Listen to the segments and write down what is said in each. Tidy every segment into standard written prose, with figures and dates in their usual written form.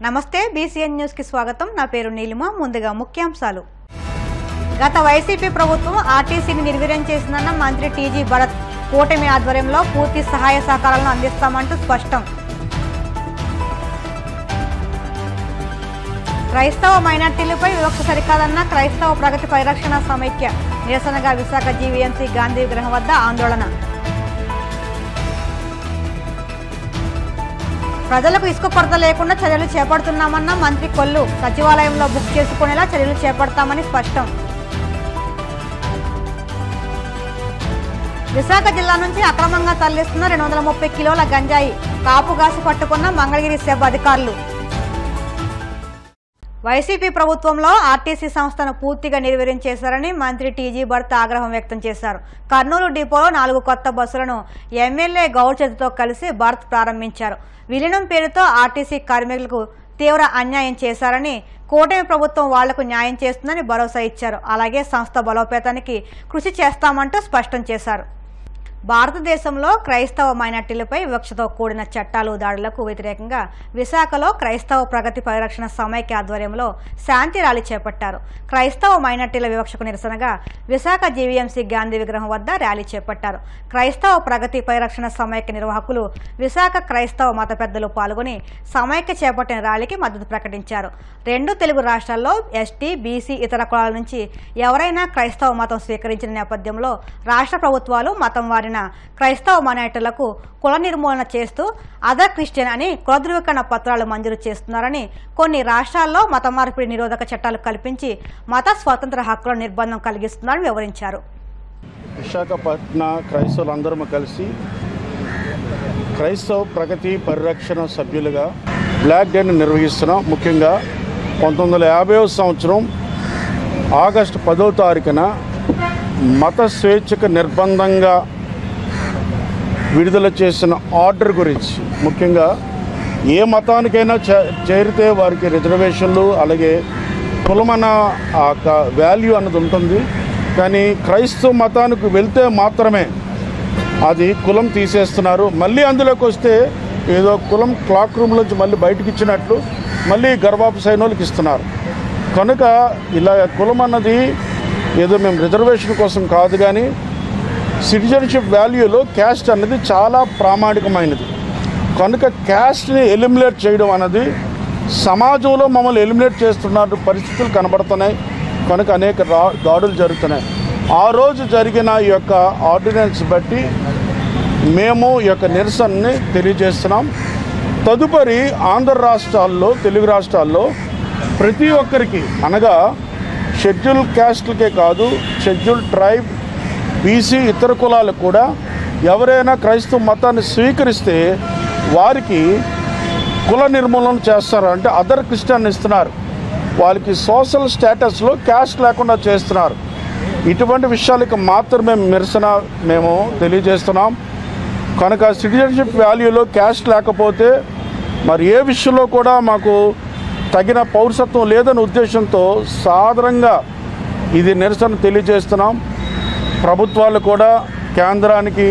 నమస్తే BCN news కి స్వాగతం. నా పేరు నీలిమ. ముందుగా ముఖ్యాంశాలు. గత వైసీపీ ప్రభుత్వం ఆర్టీసీని నిర్వీర్యం చేసిందన్న మంత్రి టీజీ భరత్. కూటమి ఆధ్వర్యంలో పూర్తి సహాయ సహకారాలను అందిస్తామంటూ స్పష్టం. క్రైస్తవ మైనార్టీలపై వివక్ష సరికాదన్న క్రైస్తవ ప్రగతి పరిరక్షణ సమైక్య. నిరసనగా విశాఖ జీవీఎంసీ గాంధీ విగ్రహం వద్ద ఆందోళన. ప్రజలకు ఇసుక కొరత లేకుండా చర్యలు చేపడుతున్నామన్న మంత్రి కొల్లు. సచివాలయంలో బుక్ చేసుకునేలా చర్యలు చేపడతామని స్పష్టం. విశాఖ జిల్లా నుంచి అక్రమంగా తరలిస్తున్న 230 కిలోల గంజాయి. కాపుగాసి పట్టుకున్న మంగళగిరి సెబ్ అధికారులు. వైసీపీ ప్రభుత్వంలో ఆర్టీసీ సంస్థను పూర్తిగా నిర్వీర్యం చేశారని మంత్రి టీజీ భరత్ ఆగ్రహం వ్యక్తం చేశారు. కర్నూలు డిపోలో 4 కొత్త బస్సులను ఎమ్మెల్యే గౌడ్ చేతితో కలిసి భరత్ ప్రారంభించారు. విలీనం పేరుతో ఆర్టీసీ కార్మికులకు తీవ్ర అన్యాయం చేశారని, కూటమి ప్రభుత్వం వాళ్లకు న్యాయం చేస్తుందని భరోసా ఇచ్చారు. అలాగే సంస్థ బలోపేతానికి కృషి చేస్తామంటూ స్పష్టం చేశారు. భారతదేశంలో క్రైస్తవ మైనార్టీలపై వివక్షతో కూడిన చట్టాలు దాడులకు వ్యతిరేకంగా విశాఖలో క్రైస్తవ ప్రగతి పరిరక్షణ సమైక్య ఆధ్వర్యంలో శాంతి ర్యాలీ చేపట్టారు. క్రైస్తవ మైనార్టీల వివక్షకు నిరసనగా విశాఖ జీవీఎంసీ గాంధీ విగ్రహం వద్ద ర్యాలీ చేపట్టారు. క్రైస్తవ ప్రగతి పరిరక్షణ సమైక్య నిర్వాహకులు, విశాఖ క్రైస్తవ మత పెద్దలు పాల్గొని సమైక్య చేపట్టిన ర్యాలీకి మద్దతు ప్రకటించారు. 2 తెలుగు రాష్ట్రాల్లో ఎస్టీ, బీసీ, ఇతర కులాల నుంచి ఎవరైనా క్రైస్తవ మతం స్వీకరించిన నేపథ్యంలో రాష్ట్ర ప్రభుత్వాలు మతం వారిన క్రైస్తవ మైనార్టీలకు కుల నిర్మూలన చేస్తూ అదర్ క్రిస్టియన్ అని కుల ధృవీకరణ పత్రాలు మంజూరు చేస్తున్నారని, కొన్ని రాష్ట్రాల్లో మత మార్పిడి నిరోధక చట్టాలు కల్పించి మత స్వాతంత్ర హక్కుల నిర్బంధం కలిగిస్తున్నారని వివరించారు. విశాఖపట్న క్రైస్తవులందరూ కలిసి క్రైస్తవ ప్రగతి పరిరక్షణ సభ్యులుగా బ్లాక్ డేని నిర్వహిస్తున్నాం. ముఖ్యంగా 1950వ సంవత్సరం ఆగస్టు 10వ తారీఖున మత స్వేచ్ఛకు నిర్బంధంగా విడుదల చేసిన ఆర్డర్ గురించి, ముఖ్యంగా ఏ మతానికైనా చేరితే వారికి రిజర్వేషన్లు, అలాగే కులమన్న వాల్యూ అన్నది ఉంటుంది. కానీ క్రైస్తవ మతానికి వెళ్తే మాత్రమే అది కులం తీసేస్తున్నారు. మళ్ళీ అందులోకి వస్తే ఏదో కులం క్లాక్ రూమ్లోంచి మళ్ళీ బయటకు ఇచ్చినట్లు మళ్ళీ గర్భాపు సైన్యులకు ఇస్తున్నారు. కనుక ఇలా కులం అన్నది ఏదో మేము రిజర్వేషన్ కోసం కాదు, కానీ సిటిజన్షిప్ వాల్యూలో క్యాస్ట్ అన్నది చాలా ప్రామాణికమైనది. కనుక క్యాస్ట్ని ఎలిమినేట్ చేయడం అన్నది సమాజంలో మమ్మల్ని ఎలిమినేట్ చేస్తున్న పరిస్థితులు కనబడుతున్నాయి. కనుక అనేక దాడులు జరుగుతున్నాయి. ఆ రోజు జరిగిన ఈ యొక్క ఆర్డినెన్స్ బట్టి మేము ఈ యొక్క నిరసనని తెలియజేస్తున్నాం. తదుపరి ఆంధ్ర రాష్ట్రాల్లో, తెలుగు రాష్ట్రాల్లో ప్రతి ఒక్కరికి, అనగా షెడ్యూల్ క్యాస్ట్లకే కాదు, షెడ్యూల్ ట్రైబ్, బీసీ, ఇతర కులాలకు కూడా ఎవరైనా క్రైస్తవ మతాన్ని స్వీకరిస్తే వారికి కుల నిర్మూలన చేస్తారు. అంటే అదర్ క్రిస్టియన్ ఇస్తున్నారు. వాళ్ళకి సోషల్ స్టేటస్లో క్యాస్ట్ లేకుండా చేస్తున్నారు. ఇటువంటి విషయాలకు మాత్రమే నిరసన మేము తెలియజేస్తున్నాం. కనుక సిటిజన్షిప్ వాల్యూలో క్యాస్ట్ లేకపోతే మరి ఏ విషయంలో కూడా మాకు తగిన పౌరసత్వం లేదనే ఉద్దేశంతో సాధారణంగా ఇది నిరసన తెలియజేస్తున్నాం. ప్రభుత్వాలు కూడా కేంద్రానికి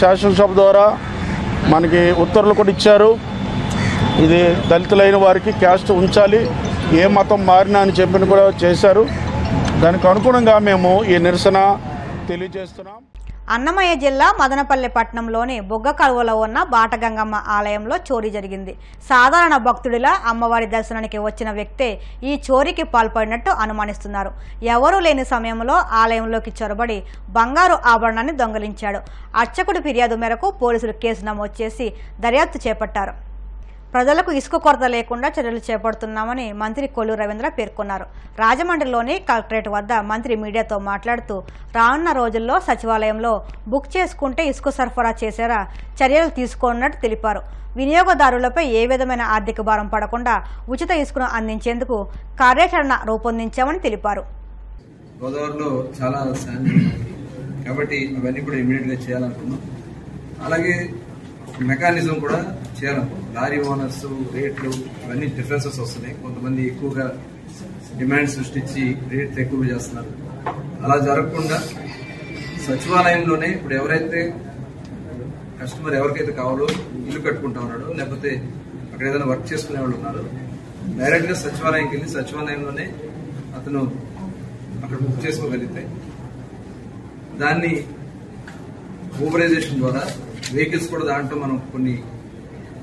శాసనసభ ద్వారా మనకి ఉత్తర్వులు కూడా ఇచ్చారు. ఇది దళితులైన వారికి క్యాస్ట్ ఉంచాలి, ఏ మతం మారినా అని చెప్పిన కూడా చేశారు. దానికి అనుగుణంగా మేము ఈ నిరసన తెలియజేస్తున్నాం. అన్నమయ్య జిల్లా మదనపల్లె పట్టణంలోని బొగ్గ కలువలో ఉన్న బాటగంగమ్మ ఆలయంలో చోరీ జరిగింది. సాధారణ భక్తుడిలా అమ్మవారి దర్శనానికి వచ్చిన వ్యక్తే ఈ చోరీకి పాల్పడినట్టు అనుమానిస్తున్నారు. ఎవరూ లేని సమయంలో ఆలయంలోకి చొరబడి బంగారు ఆభరణాన్ని దొంగిలించాడు. అర్చకుడి ఫిర్యాదు మేరకు పోలీసులు కేసు నమోదు చేసి దర్యాప్తు చేపట్టారు. ప్రజలకు ఇసుక కొరత లేకుండా చర్యలు చేపడుతున్నామని మంత్రి కొల్లు రవీంద్ర పేర్కొన్నారు. రాజమండ్రిలోని కలెక్టరేట్ వద్ద మంత్రి మీడియాతో మాట్లాడుతూ రానున్న రోజుల్లో సచివాలయంలో బుక్ చేసుకుంటే ఇసుక సరఫరా చేసేలా చర్యలు తీసుకోనున్నట్టు తెలిపారు. వినియోగదారులపై ఏ విధమైన ఆర్థిక భారం పడకుండా ఉచిత ఇసుకను అందించేందుకు కార్యాచరణ రూపొందించామని తెలిపారు. గోదావరిలో చాలా కాబట్టి అవన్నీ కూడా ఇమీడియట్గా చేయాలనుకున్నాం. అలాగే మెకానిజం కూడా చేయాలనుకున్నాం. లారీ ఓనర్స్ రేట్లు ఇవన్నీ డిఫరెన్సెస్ వస్తున్నాయి. కొంతమంది ఎక్కువగా డిమాండ్ సృష్టించి రేట్లు ఎక్కువ చేస్తున్నారు. అలా జరగకుండా సచివాలయంలోనే ఇప్పుడు ఎవరైతే కస్టమర్ ఎవరికైతే కావాలో ఇల్లు కట్టుకుంటా ఉన్నాడో, లేకపోతే అక్కడ ఏదైనా వర్క్ చేసుకునే వాళ్ళు ఉన్నారు, డైరెక్ట్ గా సచివాలయంకి వెళ్ళి సచివాలయంలోనే అతను అక్కడ బుక్ చేసుకోగలిగితే దాన్ని ఊబరైజేషన్ ద్వారా వెహికల్స్ కూడా దాంట్లో మనం కొన్ని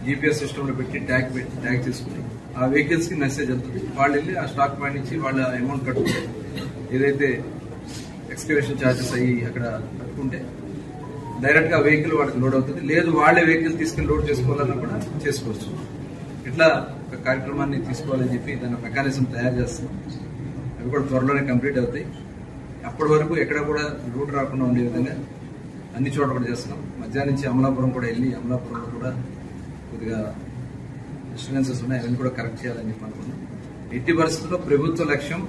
GPS సిస్టంలో పెట్టి ట్యాగ్ చేసుకుని ఆ వెహికల్స్ కి మెసేజ్ వెళ్తుంది. వాళ్ళు వెళ్ళి ఆ స్టాక్ పాయింట్ నుంచి వాళ్ళ అమౌంట్ కట్టుకుంటే ఏదైతే ఎక్స్కవేషన్ ఛార్జెస్ అయ్యి అక్కడ కట్టుకుంటే డైరెక్ట్ గా వెహికల్ వాళ్ళకి లోడ్ అవుతుంది. లేదు వాళ్ళే వెహికల్ తీసుకుని లోడ్ చేసుకోవాలన్నా కూడా చేసుకోవచ్చు. ఇట్లా ఒక కార్యక్రమాన్ని తీసుకోవాలని చెప్పి దాని మెకానిజం తయారు చేస్తున్నాం. అవి కూడా త్వరలోనే కంప్లీట్ అవుతాయి. అప్పటి వరకు ఎక్కడ కూడా రూట్ రాకుండా ఉండే విధంగా అన్ని చోట్ల కూడా చేస్తున్నాం. మధ్యాహ్నం నుంచి అమలాపురం కూడా వెళ్ళి అమలాపురంలో కూడా కొద్దిగా డిస్టర్బెన్సెస్ ఉన్నాయి, అవన్నీ కూడా కరెక్ట్ చేయాలని చెప్పి అనుకున్నాం. ఎట్టి పరిస్థితుల్లో ప్రభుత్వ లక్ష్యం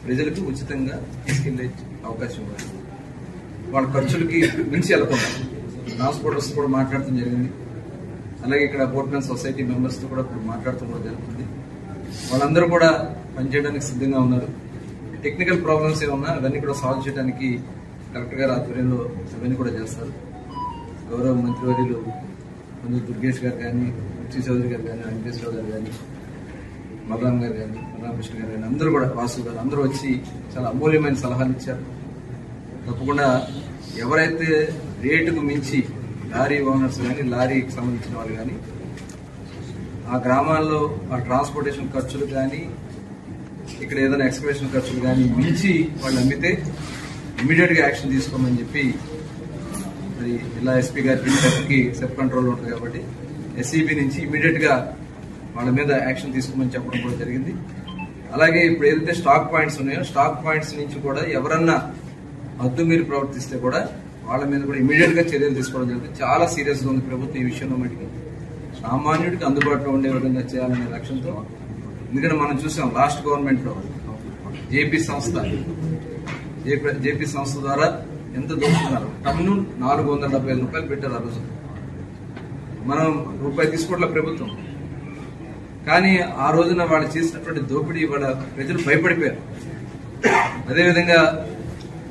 ప్రజలకు ఉచితంగా తీసుకెళ్లే అవకాశం ఉంది. వాళ్ళ ఖర్చులకి మించి వెళ్ళకుండా ట్రాన్స్పోర్టర్స్ కూడా మాట్లాడటం జరిగింది. అలాగే ఇక్కడ బోట్మెన్ సొసైటీ మెంబర్స్తో కూడా ఇప్పుడు మాట్లాడటం కూడా జరుగుతుంది. వాళ్ళందరూ కూడా పనిచేయడానికి సిద్ధంగా ఉన్నారు. టెక్నికల్ ప్రాబ్లమ్స్ ఏమన్నా అవన్నీ కూడా సాల్వ్ చేయడానికి కలెక్టర్ గారి ఆధ్వర్యంలో అవన్నీ కూడా చేస్తారు. గౌరవ మంత్రివర్యులు దుర్గేష్ గారు కానీ, ఉచ్చి చౌదరి గారు కానీ, వెంకటేశ్వరరావు గారు కానీ, బలరాం గారు కానీ, బలరామకృష్ణ గారు కానీ అందరూ కూడా, వాసు గారు అందరూ వచ్చి చాలా అమూల్యమైన సలహాలు ఇచ్చారు. తప్పకుండా ఎవరైతే రేటుకు మించి లారీ ఓనర్స్ కానీ, లారీకి సంబంధించిన వాళ్ళు కానీ ఆ గ్రామాల్లో ఆ ట్రాన్స్పోర్టేషన్ ఖర్చులు కానీ, ఇక్కడ ఏదైనా ఎక్స్కవేషన్ ఖర్చులు కానీ మించి వాళ్ళు అమ్మితే ఇమీడియట్ గా యాక్షన్ తీసుకోమని చెప్పి మరి జిల్లా ఎస్పీ గారికి సెప్ కంట్రోల్ ఉంటుంది కాబట్టి SCB నుంచి ఇమీడియట్ గా వాళ్ళ మీద యాక్షన్ తీసుకోమని చెప్పడం కూడా జరిగింది. అలాగే ఇప్పుడు ఏదైతే స్టాక్ పాయింట్స్ ఉన్నాయో స్టాక్ పాయింట్స్ నుంచి కూడా ఎవరన్నా హద్దు మీరు ప్రవర్తిస్తే కూడా వాళ్ళ మీద కూడా ఇమీడియట్ గా చర్యలు తీసుకోవడం జరుగుతుంది. చాలా సీరియస్ గా ఉంది ప్రభుత్వం ఈ విషయంలో. మటుకి సామాన్యుడికి అందుబాటులో ఉండే విధంగా చేయాలనే లక్ష్యంతో, ఎందుకంటే మనం చూసాం లాస్ట్ గవర్నమెంట్ లో జేపీ సంస్థ ద్వారా ఎంత దోచుకున్నారు. టన్ను 475 రూపాయలు పెట్టారు ఆ రోజు. మనం రూపాయి తీసుకోవట్లే ప్రభుత్వం. కానీ ఆ రోజున వాళ్ళు చేసినటువంటి దోపిడీ వాళ్ళ ప్రజలు భయపడిపోయారు. అదేవిధంగా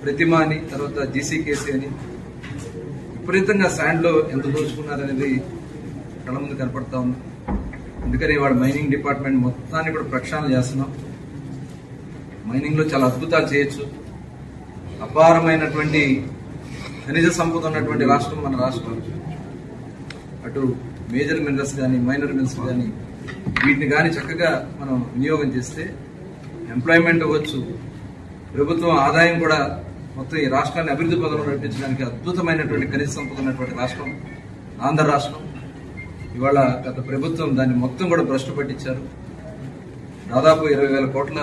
ప్రతిమ అని, తర్వాత GCKC అని విపరీతంగా శాండ్ లో ఎంత దోచుకున్నారనేది కళ్ళ ముందు కనపడతా ఉంది. అందుకని వాళ్ళ మైనింగ్ డిపార్ట్మెంట్ మొత్తాన్ని కూడా ప్రక్షాళన చేస్తున్నాం. మైనింగ్ లో చాలా అద్భుతాలు చేయొచ్చు. అపారమైనటువంటి ఖనిజ సంపద ఉన్నటువంటి రాష్ట్రం మన రాష్ట్రం. అటు మేజర్ మినరల్స్ కానీ, మైనర్ మినరల్స్ కానీ వీటిని కానీ చక్కగా మనం వినియోగం చేస్తే ఎంప్లాయ్మెంట్ అవ్వచ్చు, ప్రభుత్వం ఆదాయం కూడా మొత్తం ఈ రాష్ట్రాన్ని అభివృద్ధి పదంలో నడిపించడానికి అద్భుతమైనటువంటి ఖనిజ సంపద ఉన్నటువంటి రాష్ట్రం ఆంధ్ర రాష్ట్రం. ఇవాళ గత ప్రభుత్వం దాన్ని మొత్తం కూడా భ్రష్టు పట్టించారు. దాదాపు 20,000 కోట్ల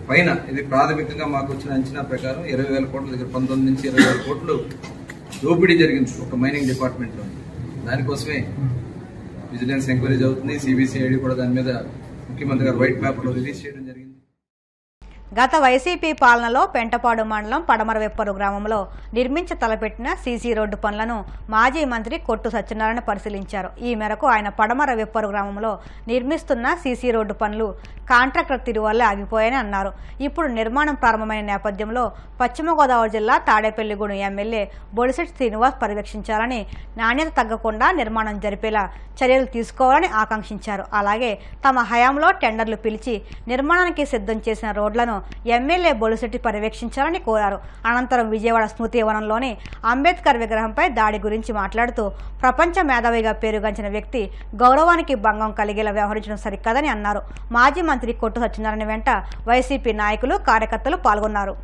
పైన, ఇది ప్రాథమికంగా మాకు వచ్చిన అంచనా ప్రకారం 20,000 కోట్ల దగ్గర 19 నుంచి 20,000 కోట్లు దోపిడీ జరిగింది ఒక మైనింగ్ డిపార్ట్మెంట్ లో. దానికోసమే విజిలెన్స్ ఎంక్వైరీ జరుగుతుంది. CBCID కూడా దాని మీద ముఖ్యమంత్రి గారు వైట్ పేపర్ లో రిలీజ్ చేయడం జరిగింది. గత వైసీపీ పాలనలో పెంటపాడు మండలం పడమరవెప్పరు గ్రామంలో నిర్మించ తలపెట్టిన సీసీ రోడ్డు పనులను మాజీ మంత్రి కొట్టు సత్యనారాయణ పరిశీలించారు. ఈ మేరకు ఆయన పడమరవెప్పరు గ్రామంలో నిర్మిస్తున్న సీసీ రోడ్డు పనులు కాంట్రాక్టర్ తీరు వల్లే ఆగిపోయాయని అన్నారు. ఇప్పుడు నిర్మాణం ప్రారంభమైన నేపథ్యంలో పశ్చిమ గోదావరి జిల్లా తాడేపల్లిగూడెం ఎమ్మెల్యే బొలిశెట్టి శ్రీనివాస్ పర్యవేక్షించాలని, నాణ్యత తగ్గకుండా నిర్మాణం జరిపేలా చర్యలు తీసుకోవాలని ఆకాంక్షించారు. అలాగే తమ హయాంలో టెండర్లు పిలిచి నిర్మాణానికి సిద్ధం చేసిన రోడ్లను ఎమ్మెల్యే బొలిశెట్టి పర్యవేక్షించాలని కోరారు. అనంతరం విజయవాడ స్మృతి వనంలోని అంబేద్కర్ విగ్రహంపై దాడి గురించి మాట్లాడుతూ ప్రపంచ మేధావిగా పేరుగాంచిన వ్యక్తి గౌరవానికి భంగం కలిగేలా వ్యవహరించడం సరికాదని అన్నారు. మాజీ మంత్రి కొట్టు సత్యనారాయణ వెంట వైసీపీ నాయకులు, కార్యకర్తలు పాల్గొన్నారు.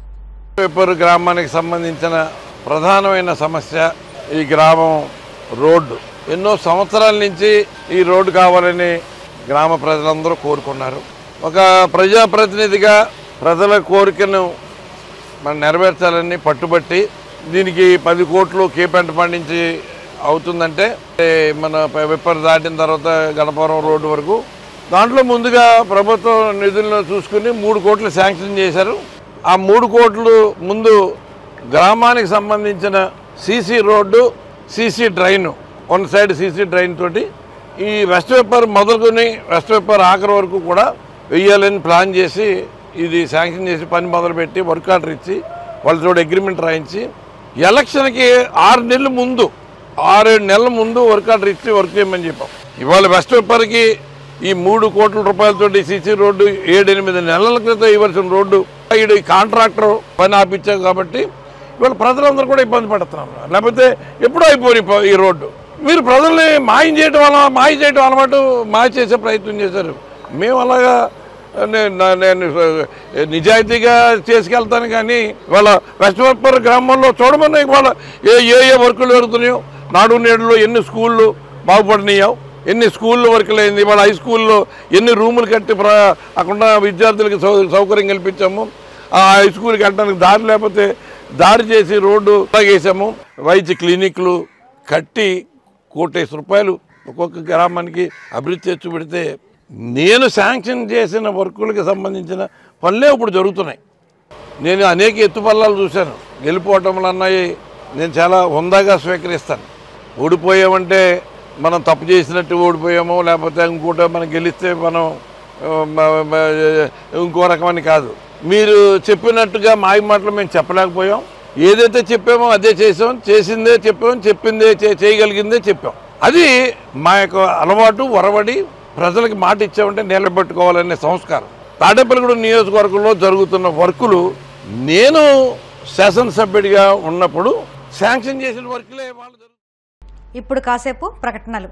గ్రామానికి సంబంధించిన ప్రధానమైన సమస్య ఈ గ్రామం రోడ్డు. ఎన్నో సంవత్సరాల నుంచి ఈ రోడ్డు కావాలని గ్రామ ప్రజలందరూ కోరుకున్నారు. ఒక ప్రజాప్రతినిధిగా ప్రజల కోరికను మనం నెరవేర్చాలని పట్టుబట్టి దీనికి 10 కోట్లు కేపెంట పండించి అవుతుందంటే మన విప్పర్ దాటిన తర్వాత గణపురం రోడ్డు వరకు దాంట్లో ముందుగా ప్రభుత్వం నిధులను చూసుకుని 3 కోట్లు శాంక్షన్ చేశారు. ఆ 3 కోట్లు ముందు గ్రామానికి సంబంధించిన CC road, CC drain, one side CC drain తోటి ఈ వెస్ట్ విప్పర్ మొదలుకొని వెస్ట్ విప్పర్ ఆఖరి వరకు కూడా వెయ్యాలని ప్లాన్ చేసి ఇది శాంక్షన్ చేసి పని మొదలుపెట్టి వర్క్ ఆర్డర్ ఇచ్చి వాళ్ళతో అగ్రిమెంట్ రాయించి ఎలక్షన్కి 6 నెలల ముందు 6-7 నెలల ముందు వర్క్ ఆర్డర్ ఇచ్చి వర్క్ చేయమని చెప్పాం. ఇవాళ వెస్ట్ ఉప్పర్కి ఈ 3 కోట్ల రూపాయలతోటి సీసీ రోడ్డు 7-8 నెలల క్రితం ఇవ్వాల్సిన రోడ్డు ఈ కాంట్రాక్టర్ పని ఆపించాం కాబట్టి ఇవాళ ప్రజలందరూ కూడా ఇబ్బంది పడుతున్నారు. లేకపోతే ఎప్పుడూ అయిపోయి ఈ రోడ్డు. మీరు ప్రజల్ని మాయ చేయడం అలవాటు మాయ చేసే ప్రయత్నం చేశారు. మేము అలాగా నేను నిజాయితీగా చేసుకెళ్తాను. కానీ ఇవాళ వెస్ట్ ఉప్పర్ గ్రామంలో చూడమని ఇవాళ ఏ వర్కులు జరుగుతున్నాయో, నాడు నేడులో ఎన్ని స్కూళ్ళు బాగుపడినాయో, ఎన్ని స్కూళ్ళు వర్కులు అయింది, ఇవాళ హై స్కూల్లో ఎన్ని రూములు కట్టి అక్కడ విద్యార్థులకి సౌకర్యం కల్పించాము. ఆ హై స్కూల్కి వెళ్ళడానికి దారి లేకపోతే దారి చేసి రోడ్డు వేసాము. వైద్య క్లినిక్లు కట్టి ₹1,00,00,000 ఒక్కొక్క గ్రామానికి అభివృద్ధి చేసి పెడితే నేను శాంక్షన్ చేసిన వర్కులకు సంబంధించిన పనులే ఇప్పుడు జరుగుతున్నాయి. నేను అనేక ఎత్తుపల్లాలు చూశాను. గెలిపోవటంలో అన్నాయి నేను చాలా హుందాగా స్వీకరిస్తాను. ఓడిపోయామంటే మనం తప్పు చేసినట్టు ఓడిపోయామో, లేకపోతే ఇంకోటో మనం గెలిస్తే మనం ఇంకో రకమని కాదు. మీరు చెప్పినట్టుగా మాయ మాటలు మేము చెప్పలేకపోయాం. ఏదైతే చెప్పామో అదే చేసాం, చేసిందే చెప్పాం, చెప్పిందే చేయగలిగిందే చెప్పాం. అది మా యొక్క అలవాటు, వరవడి. ప్రజలకు మాట ఇచ్చామంటే నిలబెట్టుకోవాలనే సంస్కారం. తాడేపల్లిగూడెం నియోజకవర్గంలో జరుగుతున్న వర్కులు నేను శాసనసభ్యుడిగా ఉన్నప్పుడు శాంక్షన్ చేసిన వర్కులే వాళ్ళు. ఇప్పుడు కాసేపు ప్రకటనలు.